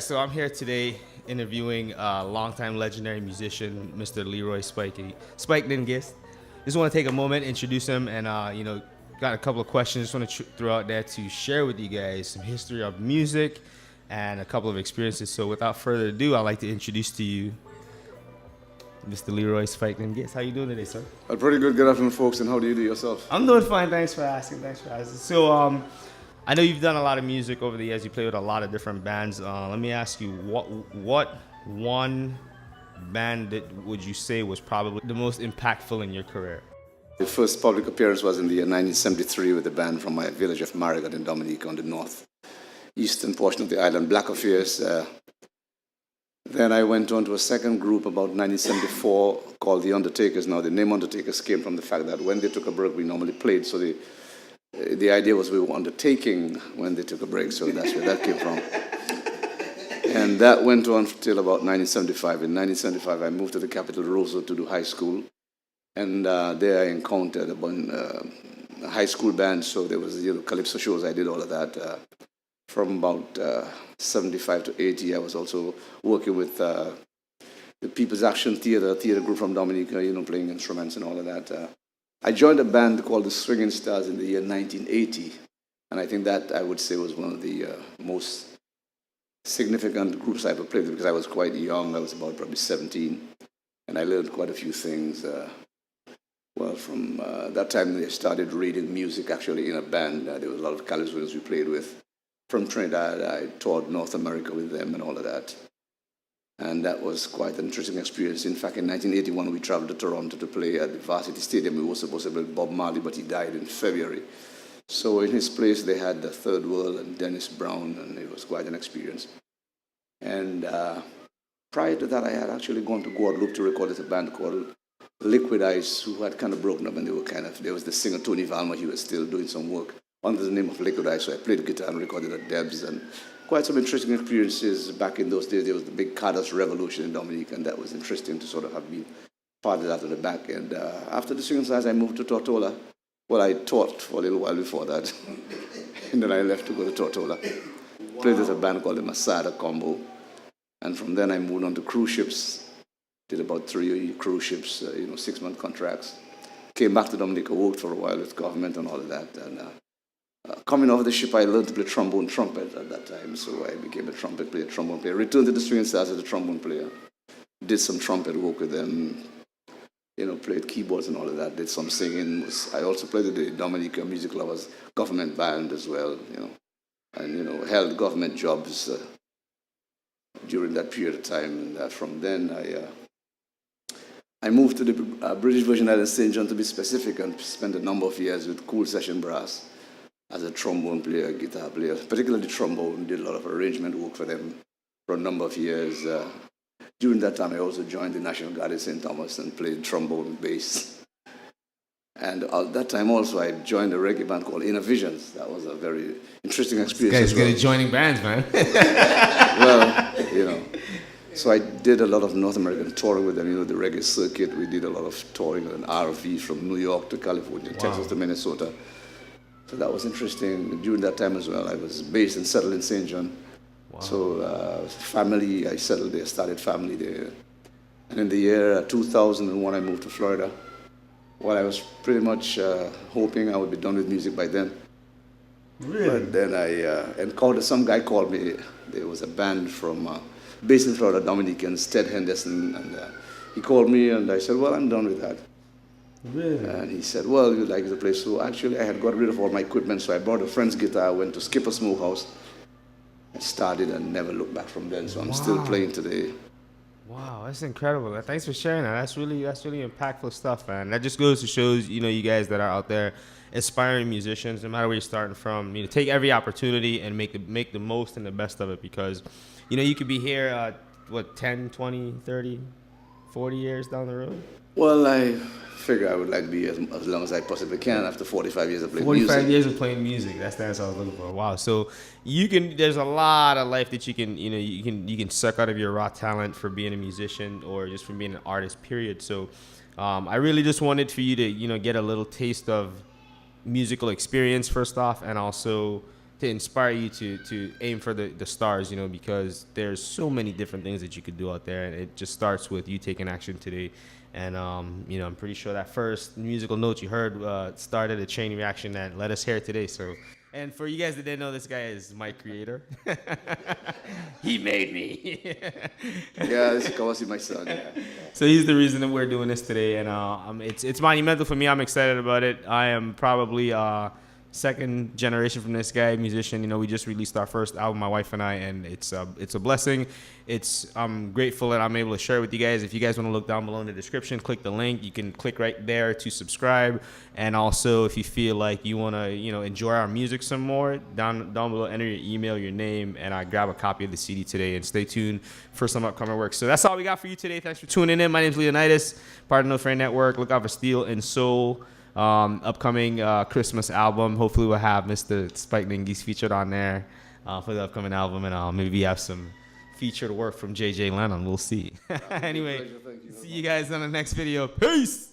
So I'm here today interviewing longtime legendary musician, Mr. Leroy Spike Guiste. Just want to take a moment, introduce him, and got a couple of questions. Just want to throw out there to share with you guys some history of music and a couple of experiences. So without further ado, I'd like to introduce to you Mr. Leroy Spike Guiste. How you doing today, sir? Pretty good. Good afternoon, folks. And how do you do yourself? I'm doing fine. Thanks for asking. So, I know you've done a lot of music over the years. You play with a lot of different bands. Let me ask you, what one band that would you say was probably the most impactful in your career? The first public appearance was in the year 1973 with a band from my village of Marigot in Dominica on the northeastern portion of the island, Black Affairs. Then I went on to a second group about 1974 called The Undertakers. Now, the name Undertakers came from the fact that when they took a break, we normally played. So the idea was we were undertaking when they took a break, so that's where that came from. And that went on till about 1975. In 1975, I moved to the capital, Roseau, to do high school. And there I encountered a high school band, so there was calypso shows. I did all of that. From about 75 to 80, I was also working with the People's Action Theater group from Dominica, playing instruments and all of that. I joined a band called the Swinging Stars in the year 1980, and I think that I would say was one of the most significant groups I ever played with because I was quite young. I was about probably 17, and I learned quite a few things. From that time, they started reading music actually in a band. There was a lot of Californians we played with. From Trinidad, I toured North America with them and all of that. And that was quite an interesting experience. In fact, in 1981, we traveled to Toronto to play at the Varsity Stadium. We were supposed to play Bob Marley, but he died in February. So in his place, they had the Third World and Dennis Brown, and it was quite an experience. And prior to that, I had actually gone to Guadeloupe to record with a band called Liquid Ice, who had kind of broken up, and there was the singer Tony Valma. He was still doing some work under the name of Liquid Ice. So I played guitar and recorded at Deb's, and quite some interesting experiences. Back in those days, there was the big Carter's Revolution in Dominica, and that was interesting to sort of have been part of that at the back. And after the Swinging Stars, I moved to Tortola. Well, I taught for a little while before that, and then I left to go to Tortola. Wow. Played with a band called the Masada Combo, and from then I moved on to cruise ships. Did about 3 cruise ships, 6-month contracts. Came back to Dominica, worked for a while with government and all of that, and coming off the ship, I learned to play trombone trumpet at that time, so I became a trumpet player, trombone player. Returned to the Swinging Stars as a trombone player. Did some trumpet work with them, played keyboards and all of that. Did some singing. I also played with the Dominica Music Lovers government band as well, and held government jobs during that period of time. And from then, I moved to the British Virgin Islands, St. John to be specific, and spent a number of years with Cool Session Brass as a trombone player, guitar player, particularly trombone. Did a lot of arrangement work for them for a number of years. During that time, I also joined the National Guard at St. Thomas and played trombone, bass. And at that time also, I joined a reggae band called Inner Visions. That was a very interesting experience. This guy's good at joining bands, man. Well, so I did a lot of North American touring with them, the reggae circuit. We did a lot of touring on an RV from New York to California, Texas to Minnesota. So that was interesting. During that time as well, I was based and settled in St. John. Wow. So family, I settled there, started family there. And in the year 2001, I moved to Florida. Well, I was pretty much hoping I would be done with music by then. Really? But then I encountered, some guy called me. There was a band from based in Florida, Dominicans, Ted Henderson, and he called me, and I said, well, I'm done with that. Really? And he said, well, you'd like the place. So actually, I had got rid of all my equipment, so I brought a friend's guitar, went to Skipper Smokehouse, and started and never looked back from then. So I'm still playing today. Wow, that's incredible. Thanks for sharing that. That's really impactful stuff, man. That just goes to shows, you guys that are out there, aspiring musicians, no matter where you're starting from, take every opportunity and make the most and the best of it, because, you could be here, 10, 20, 30, 40 years down the road? Well, I figure I would like to be as long as I possibly can after 45 years of playing music. 45 years of playing music. That's what I was looking for. Wow. So there's a lot of life that you can suck out of your raw talent for being a musician or just from being an artist, period. So I really just wanted for you to, get a little taste of musical experience first off, and also to inspire you to aim for the stars, you know, because there's so many different things that you could do out there, and it just starts with you taking action today. And you know, I'm pretty sure that first musical note you heard started a chain reaction that led us here today. So, and for you guys that didn't know, this guy is my creator. He made me. Yeah, this is Kawasi, my son. Yeah. So he's the reason that we're doing this today, and it's monumental for me. I'm excited about it. I am probably second generation from this guy, musician. You know, we just released our first album, my wife and I, and it's a blessing. I'm grateful that I'm able to share it with you guys. If you guys want to look down below in the description, click the link. You can click right there to subscribe. And also, if you feel like you want to, you know, enjoy our music some more, down below, enter your email, your name, and I grab a copy of the CD today. And stay tuned for some upcoming work. So that's all we got for you today. Thanks for tuning in. My name's Leonidas, part of the No Frame Network. Look out for Steel and Soul. Upcoming Christmas album. Hopefully we'll have Mr. Spike and Guiste featured on there for the upcoming album, and maybe have some featured work from JJ Lennon. We'll see. Anyway, see you guys on the next video. Peace.